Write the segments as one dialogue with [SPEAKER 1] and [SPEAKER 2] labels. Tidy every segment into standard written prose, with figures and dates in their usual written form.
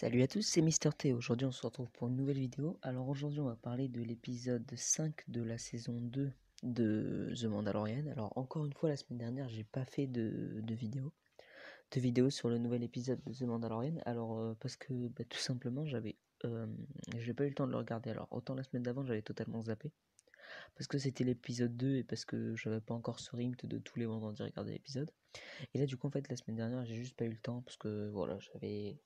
[SPEAKER 1] Salut à tous, c'est Mister T. Aujourd'hui, on se retrouve pour une nouvelle vidéo. Alors aujourd'hui, on va parler de l'épisode 5 de la saison 2 de The Mandalorian. Alors encore une fois, la semaine dernière, j'ai pas fait de vidéo sur le nouvel épisode de The Mandalorian. Alors parce que tout simplement, j'ai pas eu le temps de le regarder. Alors autant la semaine d'avant, j'avais totalement zappé parce que c'était l'épisode 2 et parce que j'avais pas encore ce rythme de tous les vendredis regarder l'épisode. Et là, du coup, en fait, la semaine dernière, j'ai juste pas eu le temps parce que voilà, j'avais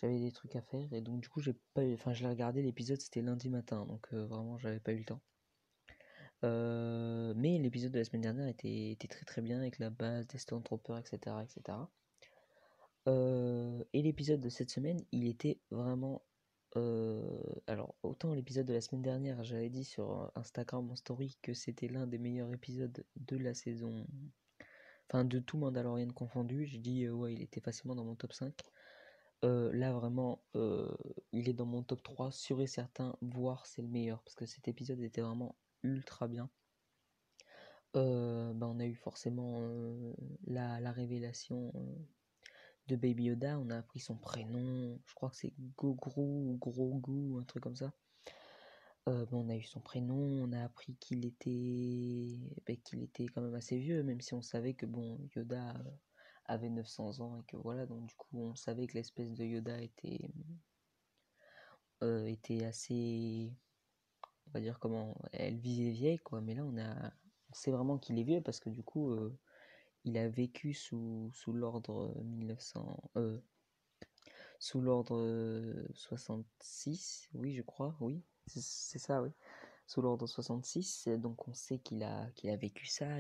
[SPEAKER 1] des trucs à faire et donc du coup je l'ai regardé l'épisode, c'était lundi matin, donc vraiment j'avais pas eu le temps. Mais l'épisode de la semaine dernière était très très bien avec la base des Stormtroopers, etc., etc. Et l'épisode de cette semaine, il était vraiment alors autant l'épisode de la semaine dernière, j'avais dit sur Instagram en story que c'était l'un des meilleurs épisodes de la saison, enfin de tout Mandalorian confondu. J'ai dit ouais, il était facilement dans mon top 5. Là vraiment, il est dans mon top 3 sûr et certain, voire c'est le meilleur, parce que cet épisode était vraiment ultra bien. On a eu forcément la révélation de Baby Yoda, on a appris son prénom, je crois que c'est Gogru ou Grogu, un truc comme ça. On a eu son prénom, on a appris qu'il était quand même assez vieux, même si on savait que Yoda avait 900 ans et que voilà, donc du coup on savait que l'espèce de Yoda était assez, on va dire comment, elle visait vieille quoi, mais là on sait vraiment qu'il est vieux parce que du coup il a vécu sous l'ordre 1900, sous l'ordre 66, oui je crois, oui, c'est ça, oui, sous l'ordre 66, donc on sait qu'il a vécu ça,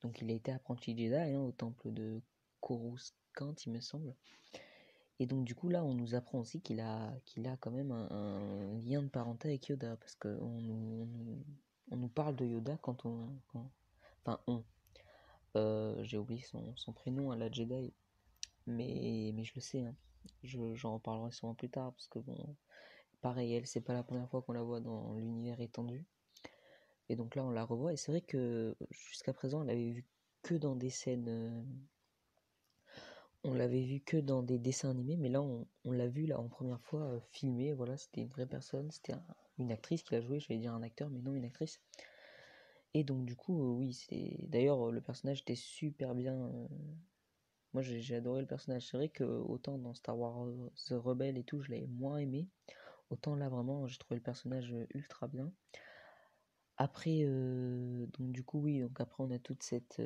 [SPEAKER 1] donc il a été apprenti Jedi hein, au temple de Coruscant il me semble. Et donc du coup là on nous apprend aussi qu'il a quand même un lien de parenté avec Yoda parce qu'on nous parle de Yoda enfin j'ai oublié son prénom à la Jedi, mais je le sais hein. J'en reparlerai sûrement plus tard parce que bon, pareil, elle c'est pas la première fois qu'on la voit dans l'univers étendu et donc là on la revoit et c'est vrai que jusqu'à présent elle avait vu que dans des scènes on l'avait vu que dans des dessins animés, mais là on l'a vu là en première fois filmé. Voilà, c'était une vraie personne, c'était une actrice qui l'a joué, j'allais dire un acteur, mais non une actrice. Et donc du coup, oui, c'est d'ailleurs le personnage était super bien. Moi j'ai adoré le personnage. C'est vrai que autant dans Star Wars The Rebel et tout, je l'avais moins aimé. Autant là vraiment, j'ai trouvé le personnage ultra bien. Après, donc du coup oui, donc après on a toute cette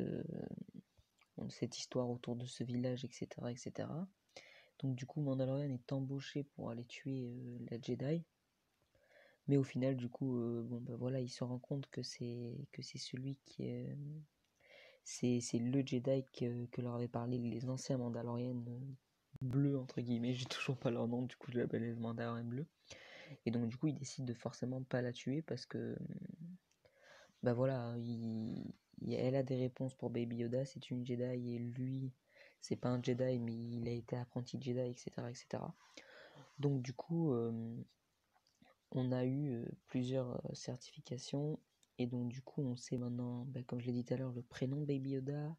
[SPEAKER 1] histoire autour de ce village, etc., etc. Donc du coup, Mandalorian est embauché pour aller tuer la Jedi. Mais au final, du coup, voilà, il se rend compte que c'est celui qui est... c'est le Jedi que leur avait parlé les anciens Mandaloriens bleus, entre guillemets. J'ai toujours pas leur nom, du coup, je l'appelle les Mandaloriens bleus. Et donc, du coup, il décide de forcément pas la tuer parce que... voilà, elle a des réponses pour Baby Yoda, c'est une Jedi et lui, c'est pas un Jedi, mais il a été apprenti Jedi, etc., etc. Donc du coup, on a eu plusieurs certifications et donc du coup, on sait maintenant, comme je l'ai dit tout à l'heure, le prénom de Baby Yoda.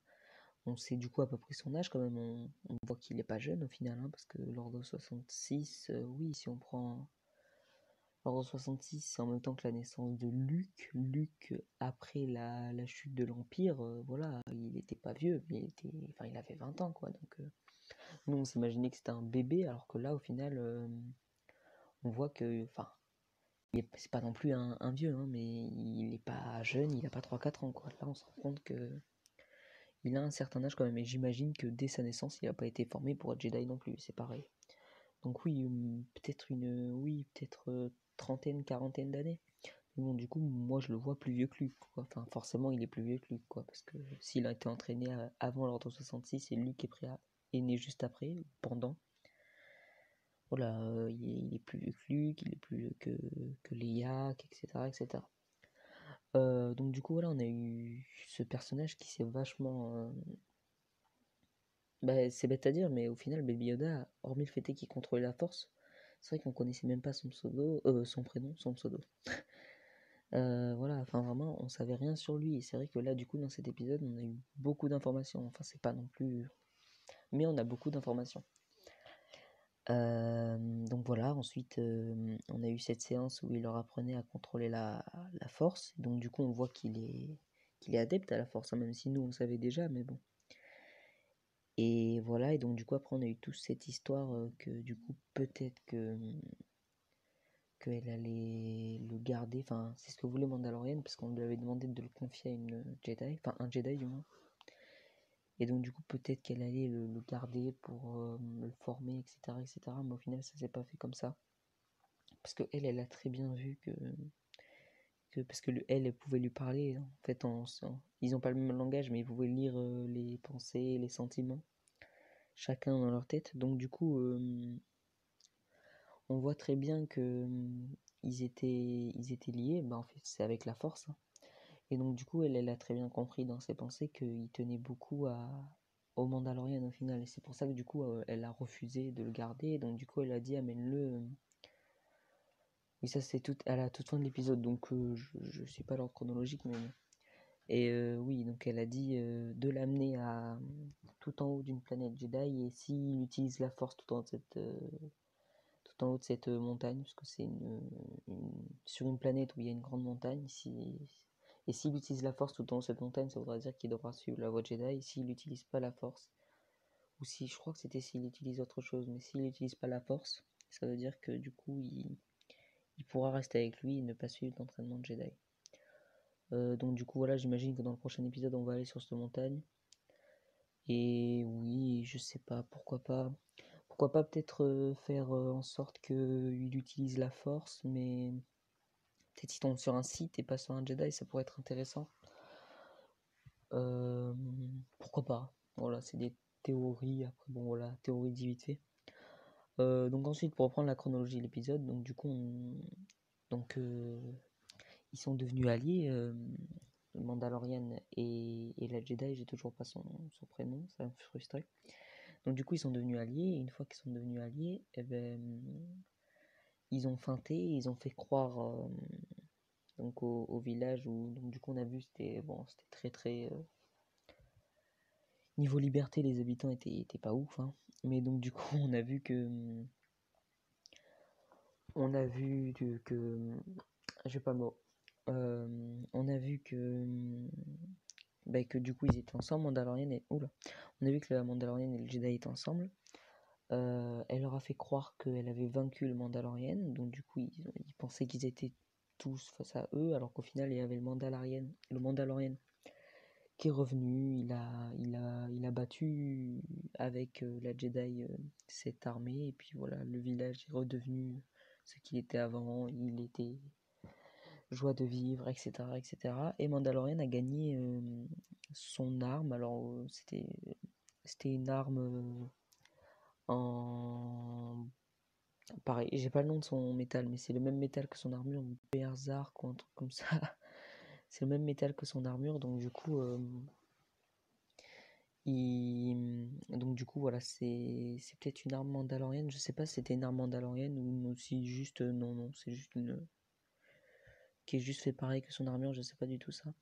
[SPEAKER 1] On sait du coup à peu près son âge quand même. On voit qu'il n'est pas jeune au final, hein, parce que l'ordre 66, oui, si on prend l'ordre 66, c'est en même temps que la naissance de Luke. Luke, après la chute de l'Empire, voilà, il n'était pas vieux, mais il avait 20 ans quoi. Donc nous, on s'imaginait que c'était un bébé, alors que là, au final, on voit que, c'est pas non plus un vieux, hein, mais il est pas jeune, il a pas 3-4 ans, quoi. Là, on se rend compte que il a un certain âge quand même, et j'imagine que dès sa naissance, il a pas été formé pour être Jedi non plus, c'est pareil. Donc oui, peut-être trentaine, quarantaine d'années. Mais bon, du coup, moi, je le vois plus vieux que Luke, quoi. Enfin, forcément, il est plus vieux que Luke, quoi, parce que s'il a été entraîné avant l'ordre 66 et Luke est né juste après, pendant, voilà, il est plus vieux que Luke, il est plus vieux que Leia, etc., etc. Donc du coup voilà, on a eu ce personnage qui s'est vachement... c'est bête à dire, mais au final, Baby Yoda, hormis le fait qu'il contrôlait la force, c'est vrai qu'on connaissait même pas son pseudo, son prénom, son pseudo. Voilà, enfin vraiment, on savait rien sur lui. Et c'est vrai que là, du coup, dans cet épisode, on a eu beaucoup d'informations. Enfin, c'est pas non plus... Mais on a beaucoup d'informations. Donc voilà, ensuite on a eu cette séance où il leur apprenait à contrôler la force. Donc du coup on voit qu'il est adepte à la force, hein, même si nous on le savait déjà, mais bon. Et voilà, et donc du coup après on a eu toute cette histoire que du coup peut-être qu'elle allait le garder, enfin c'est ce que voulait Mandalorian, parce qu'on lui avait demandé de le confier à une Jedi, enfin un Jedi du moins. Et donc du coup peut-être qu'elle allait le garder pour le former, etc., etc. Mais au final ça s'est pas fait comme ça. Parce que elle a très bien vu parce que elle pouvait lui parler. En fait, ils n'ont pas le même langage, mais ils pouvaient lire les pensées, les sentiments, chacun dans leur tête. Donc du coup, on voit très bien que ils étaient liés. Bah, en fait, c'est avec la force, hein. Et donc du coup, elle a très bien compris dans ses pensées qu'il tenait beaucoup au Mandalorian au final. Et c'est pour ça que du coup, elle a refusé de le garder. Donc du coup, elle a dit amène-le. Oui, ça c'est tout à la toute fin de l'épisode, donc je suis pas l'ordre chronologique, mais bon. Et oui, donc elle a dit de l'amener à tout en haut d'une planète Jedi, et s'il utilise la Force tout en haut de cette montagne, parce que c'est sur une planète où il y a une grande montagne, et s'il utilise la Force tout en haut de cette montagne, ça voudra dire qu'il devra suivre la voie Jedi. Et s'il n'utilise pas la Force, ou si je crois que c'était s'il utilise autre chose, mais s'il n'utilise pas la Force, ça veut dire que du coup il pourra rester avec lui et ne pas suivre l'entraînement de Jedi. Donc du coup voilà, j'imagine que dans le prochain épisode on va aller sur cette montagne. Et oui, je sais pas, pourquoi pas. Pourquoi pas peut-être faire en sorte qu'il utilise la force, mais peut-être il tombe sur un site et pas sur un Jedi, ça pourrait être intéressant. Pourquoi pas. Voilà, c'est des théories, après bon voilà, théorie dit vite fait. Donc ensuite, pour reprendre la chronologie de l'épisode, donc du coup donc ils sont devenus alliés, le Mandalorian et la Jedi, j'ai toujours pas son prénom, ça me frustrait. Donc du coup ils sont devenus alliés, et une fois qu'ils sont devenus alliés, eh ben, ils ont feinté, ils ont fait croire donc au village où donc du coup on a vu c'était très très niveau liberté les habitants étaient pas ouf, hein. Mais donc du coup on a vu que j'ai pas le mot. On a vu que du coup ils étaient ensemble, Mandalorian et oula, on a vu que la Mandalorian et le Jedi étaient ensemble. Elle leur a fait croire qu'elle avait vaincu le Mandalorian, donc du coup ils pensaient qu'ils étaient tous face à eux, alors qu'au final il y avait le Mandalorian qui est revenu, il a battu avec la Jedi cette armée, et puis voilà, le village est redevenu ce qu'il était avant, il était joie de vivre, etc., etc. Et Mandalorian a gagné son arme. Alors c'était une arme en pareil. J'ai pas le nom de son métal, mais c'est le même métal que son armure, Berzark ou un truc comme ça. C'est le même métal que son armure, donc du coup voilà, c'est peut-être une arme mandalorienne. Je sais pas si c'était une arme mandalorienne ou si juste non, c'est juste une qui est juste fait pareil que son armure, je sais pas du tout ça.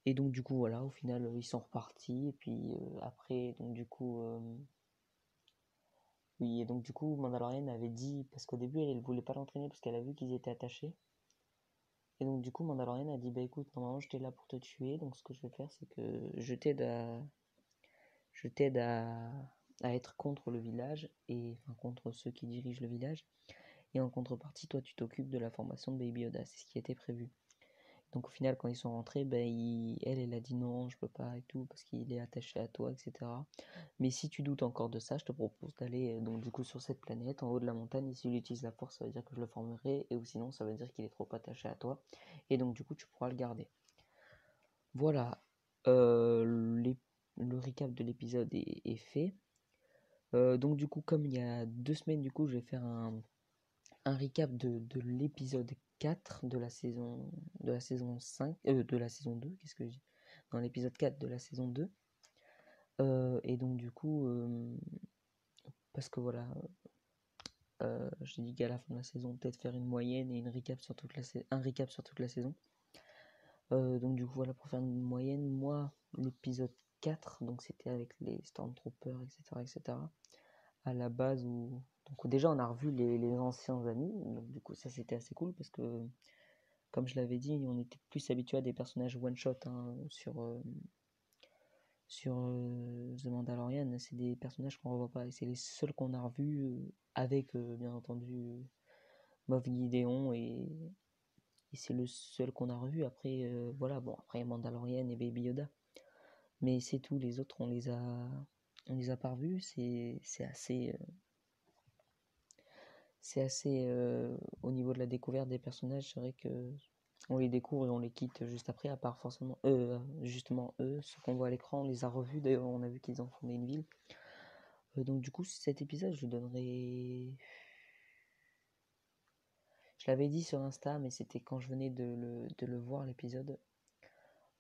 [SPEAKER 1] Et donc du coup voilà, au final ils sont repartis, et puis après donc du coup oui, et donc du coup Mandalorian avait dit, parce qu'au début elle voulait pas l'entraîner parce qu'elle a vu qu'ils étaient attachés. Et donc du coup Mandalorian a dit bah écoute, normalement j'étais là pour te tuer, donc ce que je vais faire c'est que je t'aide à être contre le village, et enfin contre ceux qui dirigent le village, et en contrepartie toi tu t'occupes de la formation de Baby Yoda, c'est ce qui était prévu. Donc au final, quand ils sont rentrés, elle a dit non, je peux pas et tout, parce qu'il est attaché à toi, etc. Mais si tu doutes encore de ça, je te propose d'aller donc du coup sur cette planète, en haut de la montagne, et s'il utilise la force, ça veut dire que je le formerai, et ou sinon ça veut dire qu'il est trop attaché à toi, et donc du coup tu pourras le garder. Voilà, le recap de l'épisode est fait. Donc du coup, comme il y a 2 semaines, du coup je vais faire un recap de l'épisode 4 de la saison 5, de la saison 2, qu'est-ce que je dis? Dans l'épisode 4 de la saison 2. Et donc du coup, parce que voilà, j'ai dit qu'à la fin de la saison, peut-être faire une moyenne et une recap sur un recap sur toute la saison. Donc du coup voilà, pour faire une moyenne, moi, l'épisode 4, donc c'était avec les Stormtroopers, etc., etc., à la base où Donc déjà on a revu les anciens amis, donc du coup ça c'était assez cool parce que comme je l'avais dit, on était plus habitué à des personnages one-shot hein, sur The Mandalorian, c'est des personnages qu'on revoit pas et c'est les seuls qu'on a revus avec bien entendu Moff Gideon et c'est le seul qu'on a revu. Après voilà, bon après Mandalorian et Baby Yoda, mais c'est tout, les autres on les a pas revus, c'est assez au niveau de la découverte des personnages, c'est vrai que on les découvre et on les quitte juste après, à part forcément justement eux, ceux qu'on voit à l'écran, on les a revus, d'ailleurs on a vu qu'ils ont fondé une ville. Donc du coup cet épisode je donnerais... Je l'avais dit sur Insta, mais c'était quand je venais de le voir l'épisode.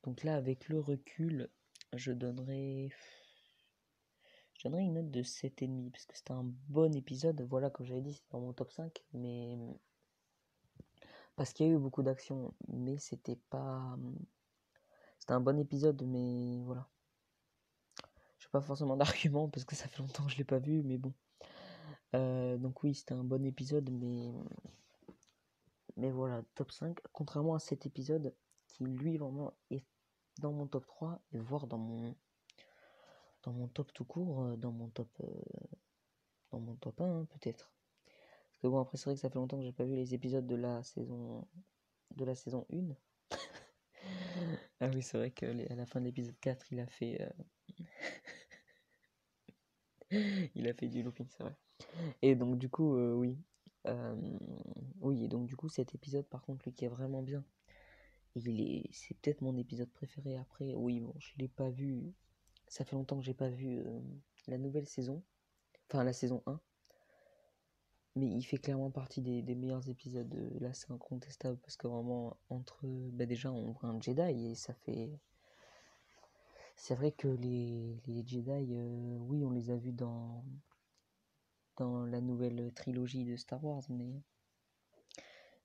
[SPEAKER 1] Donc là avec le recul, je donnerais une note de 7,5 parce que c'était un bon épisode. Voilà, comme j'avais dit, c'est dans mon top 5, mais parce qu'il y a eu beaucoup d'action, mais c'était pas... C'était un bon épisode, mais voilà. J'ai pas forcément d'argument parce que ça fait longtemps que je l'ai pas vu, mais bon. Donc oui, c'était un bon épisode, mais voilà, top 5. Contrairement à cet épisode, qui lui vraiment est dans mon top 3, et voire dans mon top tout court, dans mon top 1 hein, peut-être. Parce que bon, après c'est vrai que ça fait longtemps que j'ai pas vu les épisodes de la saison 1. Ah oui, c'est vrai qu'à la fin de l'épisode 4, il a fait il a fait du looping, c'est vrai. Et donc du coup, oui. Euh, oui, et donc du coup, cet épisode, par contre, lui qui est vraiment bien, c'est peut-être mon épisode préféré. Après, oui, bon, je l'ai pas vu. Ça fait longtemps que j'ai pas vu la nouvelle saison, enfin la saison 1. Mais il fait clairement partie des meilleurs épisodes. Là, c'est incontestable parce que vraiment, déjà, on voit un Jedi et ça fait. C'est vrai que les Jedi, oui, on les a vus dans la nouvelle trilogie de Star Wars,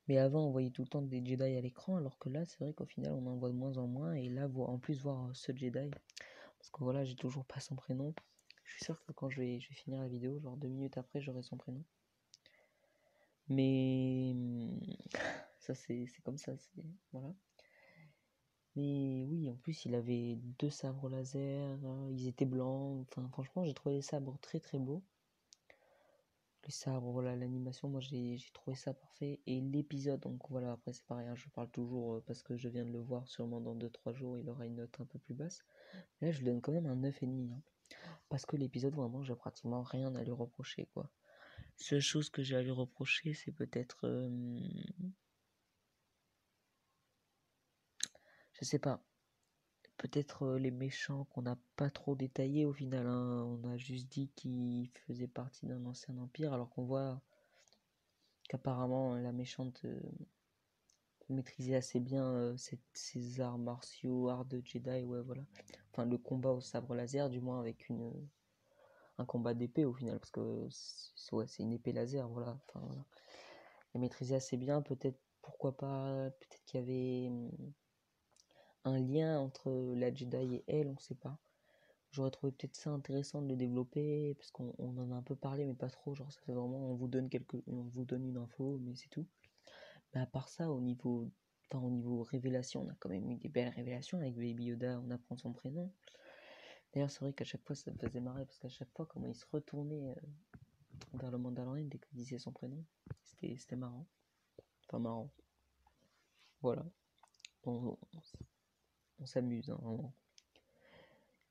[SPEAKER 1] mais avant, on voyait tout le temps des Jedi à l'écran, alors que là, c'est vrai qu'au final, on en voit de moins en moins. Et là, en plus, voir ce Jedi, parce que voilà, j'ai toujours pas son prénom. Je suis sûr que quand je vais finir la vidéo, genre 2 minutes après, j'aurai son prénom. Mais ça, c'est comme ça, voilà. Mais oui, en plus, il avait 2 sabres laser, ils étaient blancs. Enfin, franchement, j'ai trouvé les sabres très très beaux. Les sabres, voilà, l'animation, moi j'ai trouvé ça parfait. Et l'épisode, donc voilà, après c'est pareil, hein, je parle toujours parce que je viens de le voir, sûrement dans 2-3 jours, il aura une note un peu plus basse. Là, je lui donne quand même un 9,5, hein, parce que l'épisode, vraiment, j'ai pratiquement rien à lui reprocher, quoi. Seule chose que j'ai à lui reprocher, c'est peut-être... je sais pas, peut-être les méchants qu'on n'a pas trop détaillés au final, hein. On a juste dit qu'ils faisaient partie d'un ancien empire, alors qu'on voit qu'apparemment la méchante maîtriser assez bien ces arts martiaux, arts de Jedi, ouais, voilà. Enfin, le combat au sabre laser, du moins avec un combat d'épée au final, parce que c'est une épée laser, voilà. Enfin, voilà. Elle maîtrisait assez bien, peut-être, pourquoi pas, peut-être qu'il y avait un lien entre la Jedi et elle, on sait pas. J'aurais trouvé peut-être ça intéressant de le développer, parce qu'on en a un peu parlé, mais pas trop, genre ça fait vraiment, on vous donne une info, mais c'est tout. Mais à part ça, au niveau révélation, on a quand même eu des belles révélations avec Baby Yoda, on apprend son prénom. D'ailleurs, c'est vrai qu'à chaque fois, ça me faisait marrer parce qu'à chaque fois, comment il se retournait vers le Mandalorian dès qu'il disait son prénom, c'était marrant. Enfin, marrant. Voilà. On s'amuse, hein, vraiment.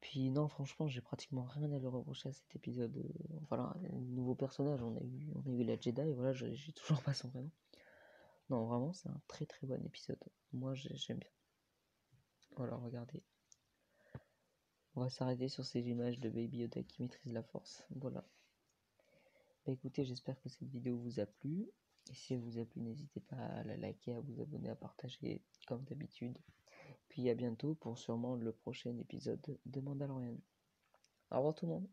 [SPEAKER 1] Puis, non, franchement, j'ai pratiquement rien à lui reprocher à cet épisode. Voilà, nouveau personnage, on a eu la Jedi, voilà, j'ai toujours pas son prénom. Non, vraiment, c'est un très très bon épisode. Moi, j'aime bien. Voilà, regardez. On va s'arrêter sur ces images de Baby Yoda qui maîtrise la force. Voilà. Bah écoutez, j'espère que cette vidéo vous a plu. Et si elle vous a plu, n'hésitez pas à la liker, à vous abonner, à partager comme d'habitude. Puis à bientôt pour sûrement le prochain épisode de Mandalorian. Au revoir tout le monde.